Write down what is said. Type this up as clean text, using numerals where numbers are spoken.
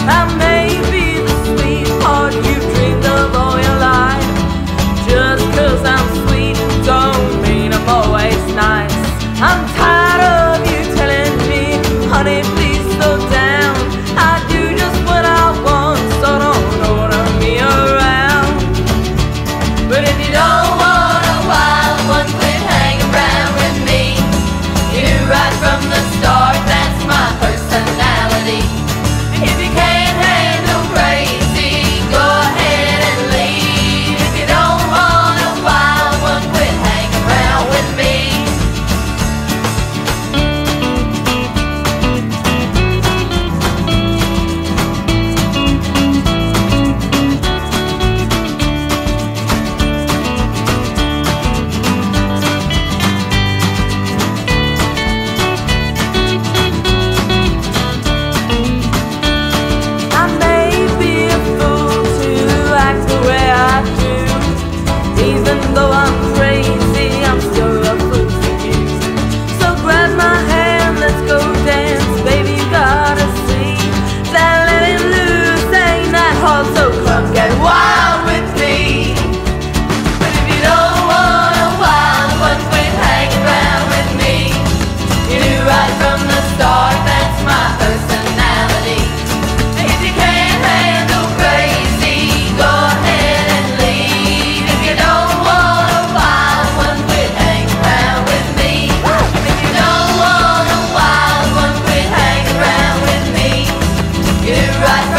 I may be the sweetheart you've dreamed of all your life. Just 'cause I'm sweet don't mean I'm always nice. I'm tired of you telling me, honey, please slow down. I do just what I want, so don't order me around. But if you don't want a wild one, quit hanging around with me. You knew right from the start that's my personality. If you can't handle crazy, go ahead and leave. If you don't want a wild one, quit hanging around with me. I may be a fool to act the way I do. Even though I'm crazy, I'm still a fool for you. So grab my hand, let's go dance. Baby, you gotta see that letting loose ain't that hard, so come get wild with me. But if you don't want a wild one, quit hanging around with me. You knew right from the start that's my personality. If you can't handle crazy, go ahead and leave. If you don't want a wild one, quit hanging around with me. If you don't want a wild one, quit hanging around with me. You knew right from